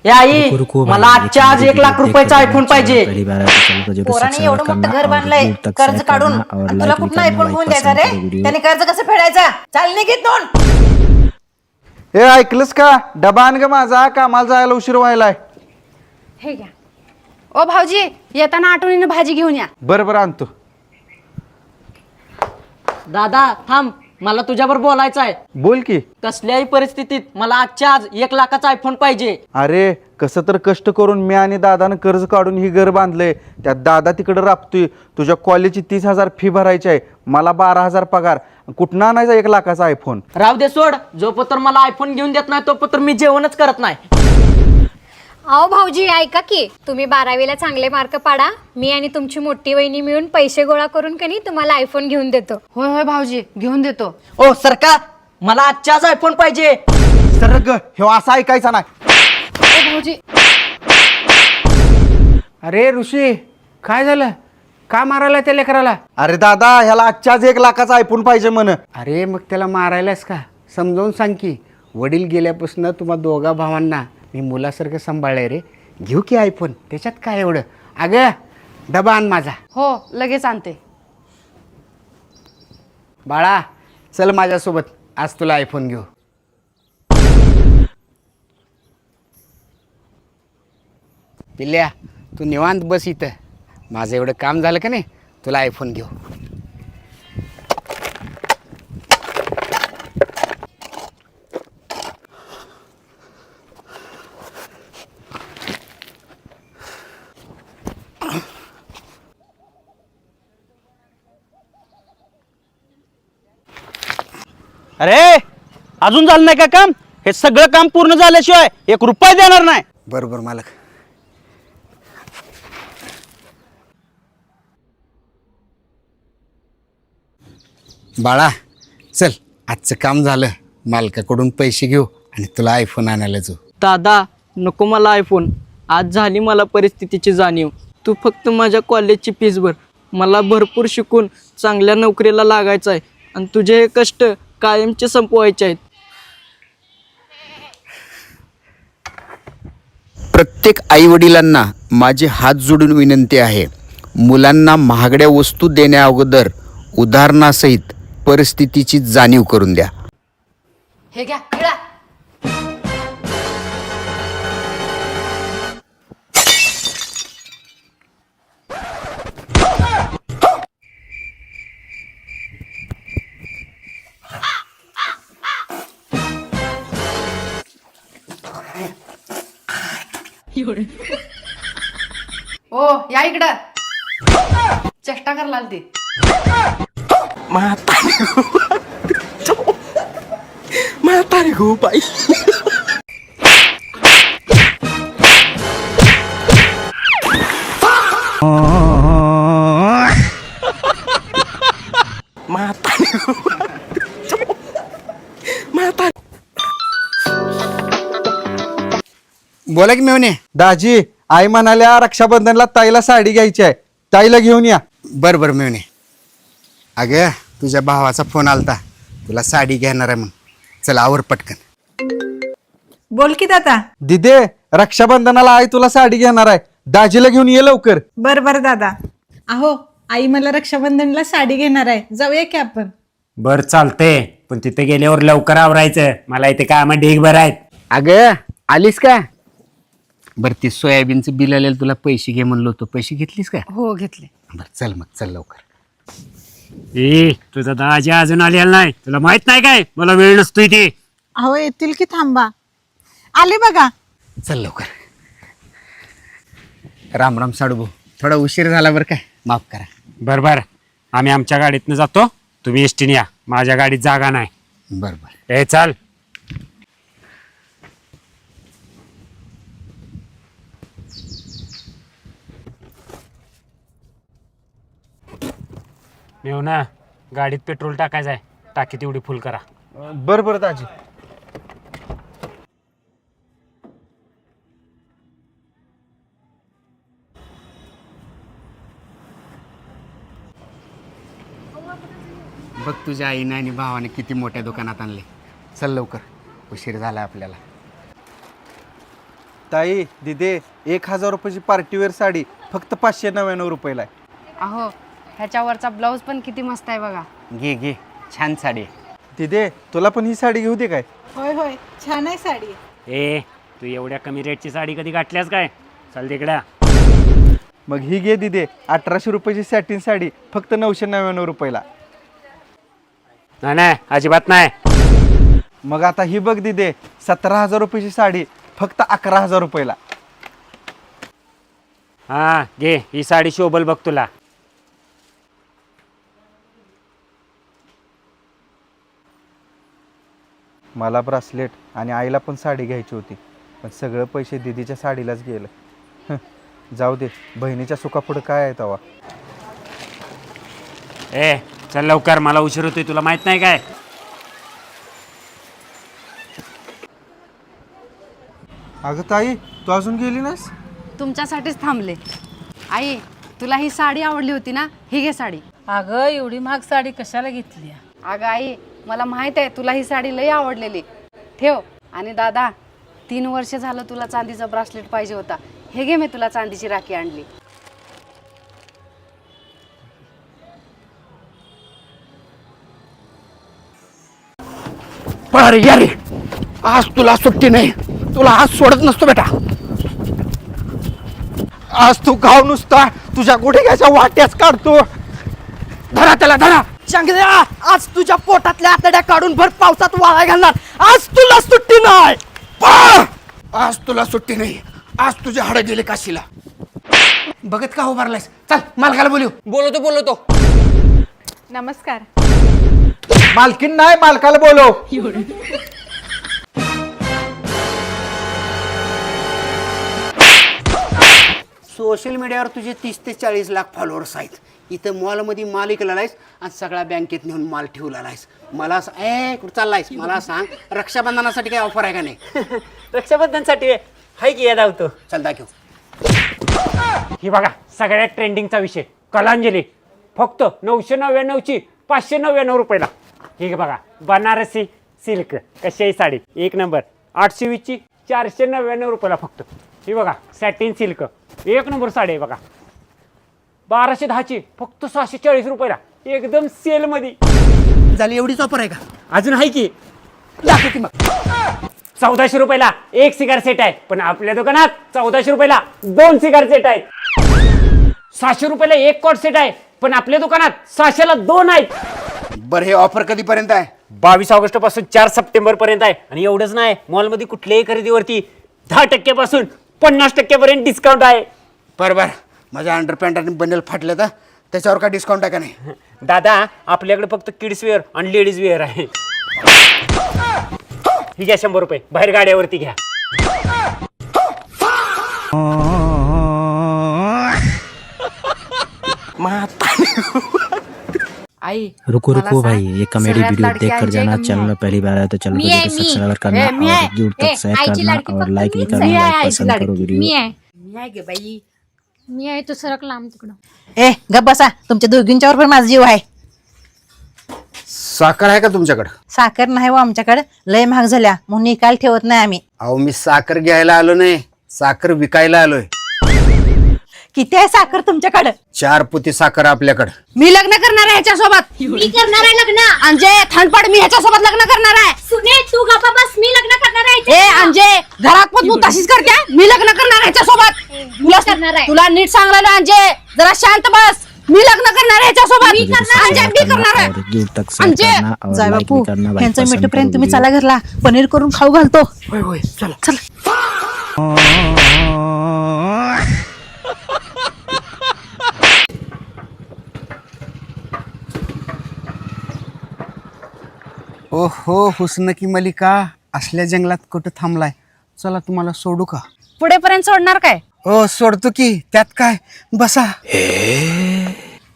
ए आई मला आजच्या आज 1 लाख रुपयाचा आयफोन पाहिजे. पोराने एवढं मोठं घर बांधलंय कर्ज काढून आणि तुला कुठला आयफोन घेऊन द्यायचा रे? त्याने कर्ज कसं फेडायचा? चाल निघित दोन. हे ऐकलंस का? डबा आण ग माझा, कामाला जायला उशीर व्हायलाय. हे घ्या. ओ भाऊजी येताना आठवणीने भाजी घेऊन या. बरं बरं आणतो. दादा थांब, मला तुझ्याबरोबर बोलायचं आहे. बोल की. कसल्याही परिस्थितीत मला आजच्या आज 1 लाखाचा आयफोन पाहिजे. अरे कसं तर कष्ट करून मी आणि दादानं कर्ज काढून ही घर बांधलंय. त्यात दादा तिकडे राबतोय. तुझ्या कॉलेजची 30,000 फी भरायची आहे, मला 12,000 पगार. कुठं आणायचा 1 लाखाचा आयफोन? राव दे सोड, जोपर्यंत मला आयफोन घेऊन देत नाही तोपर्यंत मी जेवणच करत नाही. अहो भाऊजी ऐका की, तुम्ही 12वीला चांगले मार्क पाडा, मी आणि तुमची मोठी वहिनी मिळून पैसे गोळा करून कनी तुम्हाला आयफोन घेऊन देतो. होय होय भाऊजी घेऊन देतो. ओ सरका, मला आजच्या आज आयफोन पाहिजे. सर ग, हे असं ऐकायचं नाही. ओ भाऊजी अरे ऋषी, काय झालं? का मारायला त्या लेकराला? अरे दादा, ह्याला आजच्या आज 1 लाखाचा आयफोन पाहिजे म्हण. अरे मग त्याला मारायलास का? समजावून सांग की. वडील गेल्यापासून तुम्हा दोघा भावांना मी मुलासारखं सांभाळलंय रे. घेऊ की आयफोन, त्याच्यात काय एवढं? अगं डबा आण माझा. हो लगेच आणते. बाळा चल माझ्यासोबत, आज तुला आयफोन घेऊ. पिल्ल्या तू निवांत बस इथं. माझं एवढं काम झालं का नाही, तुला आयफोन घेऊ. अरे अजून झालं नाही का काम? हे सगळं काम पूर्ण झाल्याशिवाय 1 रुपया देणार नाही. बरोबर मालक. बाळा चल, आजचं काम झालं, मालकाकडून पैसे घेऊ आणि तुला आयफोन आणायला जाऊ. दादा नको मला आयफोन. आज झाली मला परिस्थितीची जाणीव. तू फक्त माझ्या कॉलेजची फीस भर. मला भरपूर शिकून चांगल्या नोकरीला लागायचं आहे आणि तुझे हे कष्ट कायमचे संपवायचे आहेत. प्रत्येक आईवडिलांना माझी हात जोडून विनंती आहे, मुलांना महागड्या वस्तू देण्या अगोदर उदाहरणासहित परिस्थितीची जाणीव करून द्या. हे घ्या खेळा. ओ या इकडं. चेष्टा कर लागते. म्हातारी गो बाई. बोला की मेवणे. दाजी, आई म्हणाल्या रक्षाबंधनला ताईला साडी घ्यायची आहे, ताईला घेऊन या. बरं बरं मेवणे. अगं तुझ्या भावाचा फोन आलता, तुला साडी घेणार आहे म्हणून. चल आवर पटकन. बोल की दादा. दिदे, रक्षाबंधनाला आई तुला साडी घेणार आहे, दाजीला घेऊन ये लवकर. बर बर दादा. अहो आई मला रक्षाबंधनला साडी घेणार आहे, जाऊया की आपण. बर चालतंय, पण तिथे गेल्यावर लवकर आवरायचं, मला इथे काम ढीग भर आहेत. अगं आलीस का? बरं ते सोयाबीनचं बिल आलेलं तुला पैसे घे म्हणलो होतो, पैसे घेतलीस का? हो घेतले. बरं चल मग, चल लवकर. ए तुझा दाजी अजून आलेला नाही, तुला माहित नाही काय मला वेळ नसतोय ते. अहो येतील की, थांबा, आले बघा. चल लवकर. राम राम साडूभाऊ, थोडा उशीर झाला बरं काय, माफ करा. बर बर, आम्ही आमच्या गाडीतनं जातो, तुम्ही एसटीने या, माझ्या गाडीत जागा नाही. बरं बरं. ए चाल. मेव ना, गाडीत पेट्रोल टाकायचं आहे, टाकी तेवढी फुल करा. बरं बरं दाजी. बघ तुझ्या आईने आणि भावाने किती मोठ्या दुकानात आणले. चल लवकर, उशीर झाला आपल्याला. ताई दिदे 1000 रुपयाची पार्टीवेअर साडी फक्त 599 रुपयाला आहे. अहो ह्याच्यावरचा ब्लाऊज पण किती मस्त आहे बघा. घे घे, छान साडी आहे. दिदे तुला पण ही साडी घेऊ दे काय? होय होय छान आहे साडी. ए तू एवढ्या कमी रेटची साडी कधी घातल्यास काय? चल तिकडे. मग ही घे दिदे 1800 रुपयाची सॅटिन साडी फक्त 999 रुपयाला. नाही नाही अजिबात नाही. मग आता ही बघ दिदे 17,000 रुपयाची साडी फक्त 11,000 रुपयाला. हा घे ही साडी शोभल बघ तुला. मला ब्रासलेट आणि आईला पण साडी घ्यायची होती पण सगळं पैसे दिदीच्या साडीलाच गेलं. जाऊ दे, बहिणीच्या सुखापुढं काय आहे तवा. ए चल लवकर, मला उशीर होतोय, तुला माहित नाही काय? अगं ताई तू अजून गेली नाहीस? तुमच्यासाठीच थांबले. आई तुला ही साडी आवडली होती ना, ही घे साडी. अगं एवढी महाग साडी कशाला घेतली? अगं आई मला माहित आहे तुला ही साडी लई आवडलेली. ठेव. आणि दादा 3 वर्ष झालं तुला चांदीचा ब्रासलेट पाहिजे होता, हे घे, मी तुला चांदीची राखी आणली. अरे यारे, आज तुला सुट्टी नाही, तुला आज सोडत नसतो बेटा. आज तू गाव नुसता तुझ्या गुडघ्याच्या वाट्याच काढतो. धरा त्याला, धरा. चांगल्या आज तुझ्या पोटातल्या आतड्या काढून भर पावसात वाळा घालणार. आज तुला सुट्टी नाही. आज तुला सुट्टी नाही, आज तुझे हाडं गेले काशीला. बघत का उभारलायस? चल मालकाला बोलू. बोलवतो. नमस्कार. मालकीन नाही, मालकाला बोलव. सोशल मीडियावर तुझे 30 ते 40 लाख फॉलोअर्स आहेत. इथं मॉलमध्ये माल विकला आहेस आणि सगळ्या बँकेत नेऊन माल ठेवला आहेस. मला कुठं चाललायस मला सांग, रक्षाबंधनासाठी काही ऑफर आहे का नाही? रक्षाबंधनसाठी हाय की धावतो. चल दाखव. ही बघा सगळ्यात ट्रेंडिंगचा विषय कलांजली, फक्त 999ची 599 रुपयाला. ही बघा बनारसी सिल्क, कशी आहे साडी, एक नंबर. 820ची 499 रुपयाला फक्त. ही बघा सॅटिन सिल्क, एक नंबर साडी आहे बघा. 1210ची फक्त 640 रुपयाला, एकदम सेलमध्ये. झाली एवढीच ऑफर आहे का? अजून आहे की, दाखव की मग. 1400 रुपयाला एक सिगार सेट आहे, पण आपल्या दुकानात 1400 रुपयाला 2 सिगार सेट आहेत. 700 रुपयाला एक कॉट सेट आहे, पण आपल्या दुकानात 600ला 2 आहेत. बरं हे ऑफर कधीपर्यंत आहे? 22 ऑगस्ट पासून 4 सप्टेंबर पर्यंत आहे. आणि एवढंच नाही, मॉलमध्ये कुठल्याही खरेदीवरती 10% पासून 50% पर्यंत डिस्काउंट आहे. बरं माझ्या अंडरपॅन्ट आणि बंडल फाटलं तर त्याच्यावर काय डिस्काउंट आहे का नाही? दादा आपल्याकडे फक्त किड्स वेअर आणि लेडीज वेअर आहे. ही घ्या 100 रुपये, बाहेर गाड्यावरती घ्या. आई रुको भाई, ये कॉमेडी वीडियो देखकर जाना. चैनल पहली बार आया तो चैनल को सब्सक्राइब करना और वीडियो तक शेयर करना और लाइक भी करना. लाइक पसंद करो वीडियो. मी आहे तू सरक लांब तिकडं. ए गप बसा, तुमच्या दोघींच्यावर पण माझा जीव आहे. साखर आहे का तुमच्याकडं? साखर नाही हो आमच्याकडे, लय महाग झाल्या म्हणून निकाल ठेवत नाही आम्ही. अहो मी साखर घ्यायला आलो नाही, साखर विकायला आलोय. किती आहे साखर तुमच्याकडे? 4 पोती साखर आपल्याकडं. मी लग्न करणार आहे ह्याच्यासोबत. मी करणार आहे लग्न. अंजे थंडपड, मी ह्याच्यासोबत लग्न करणार आहे. सुने तू गप्पा बस, मी लग्न करणार आहे. ए अंजे घरात पण तू तशीच करते. मी लग्न करणार आहे ह्याच्यासोबत. करणार आहे. तुला नीट सांगला ना अंजे, जरा शांत बस. मी लग्न करणार आहे ह्याच्यासोबत. अंजे मी करणार आहे. वीडियो तक शेयर अंजे, करना और जाय लाइक बापू, भी करना. लाइक यांचं पसंद मिठपर्यंत करो तुम्ही वीडियो. चला घरला, पनीर करून खाऊ घालतो. होय चला. चल. ओहो हुस्न की मलिका, असल्या जंगलात कुठं थांबलाय? चला तुम्हाला सोडू का? पुढेपर्यंत सोडणार काय? हो सोडतो की, त्यात काय, बसा.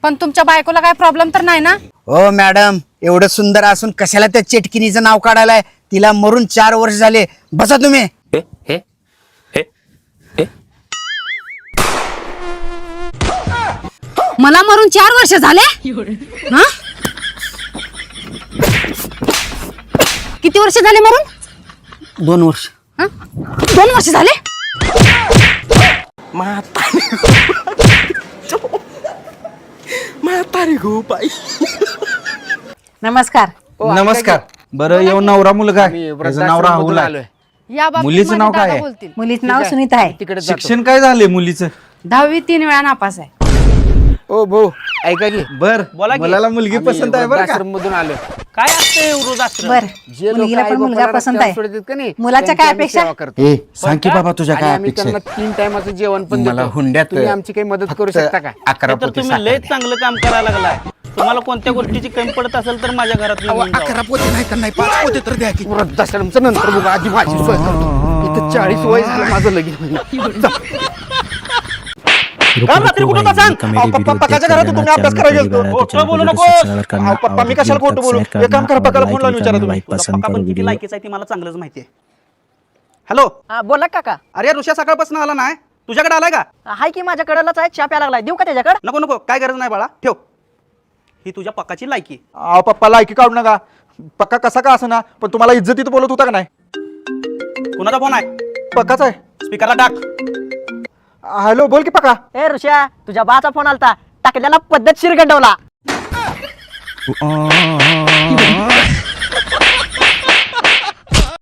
पण तुमच्या बायकोला काय प्रॉब्लेम तर नाही ना? हो मॅडम, एवढं सुंदर असून कशाला त्या चेटकिनीचं नाव काढायलाय? तिला मरून 4 वर्ष झाले. बसा तुम्ही. मला मरून 4 वर्ष झाले. हा? किती वर्ष झाले मरून? 2 वर्ष. 2 वर्ष झाले. नमस्कार. नमस्कार. बरं येऊ नवरा मुलगा आहे त्याचं नाव राहुल आहे. आलोय. या बाबतीत मुलीचं माझे नाव काय दादा आहे? बोलतील. मुलीचं नाव सुनीता आहे. तिकडे जातो. शिक्षण काय झालंय मुलीचं? 10वी 3 वेळा नापास आहे. ओ भाऊ ऐका की बर बोला की. मुलाला मुलगी पसंत आहे बरं का? मधून आलो काय असते वृद्धाश्रम? बर जे लोक मुलगीला पण मुलगा पसंत आहे. मुलाच्या काय अपेक्षा? ए सांग की बाबा तुझ्या काय आम्ही अपेक्षा त्यांना 3 टायमाचं जेवण पण मला देतो. हुंड्यात तुम्ही आमची काही मदत करू शकता का? 11 तर तुम्ही लय चांगलं काम करायला लागलाय. तुम्हाला कोणत्या गोष्टीची कमी पडत असेल तर माझ्या घरात येऊन जावा. 11 पोते नाही तर नाही 5 पोते तर द्या की. वृद्धाश्रमचं नंतर बघा आधी माझी सोय करतो. इथं 40 वय झालं माझं लगीन होईना. काल रात्री कुठं होता सांग? अहो, पप्पा पक्काच्या घरात तुम्ही अभ्यास करायला गेलतो. खोटं बोलू नकोस. अहो, पप्पा मी कशाला खोटं बोलू? एक काम करा, पक्काला फोन लावून विचारा तुम्ही. तुझा पक्का पण किती लायकीचा आहे ती मला चांगलंच माहिती आहे. हॅलो, बोला काका. अरे ऋषा सकाळपासून आला नाही. तुझ्याकडे आलाय का? हाय की माझ्याकडलाच आहे, चहा प्यायला लागलाय. देऊ का त्याच्याकडे? नको नको, काय गरज नाही बाळा, ठेव. ही तुझ्या पक्काची लायकी. अहो पप्पा लायकी काढू नका. पक्का कसा का असं ना पण तुम्हाला इज्जतीत बोलत होता का नाही? कोणाचा फोन आहे? पक्काच आहे. स्पीकरला टाक. हॅलो बोल की पक्का. ए ऋषा, तुझ्या बाचा फोन आलता. टाकल्याला पद्धतशीर गंडवला.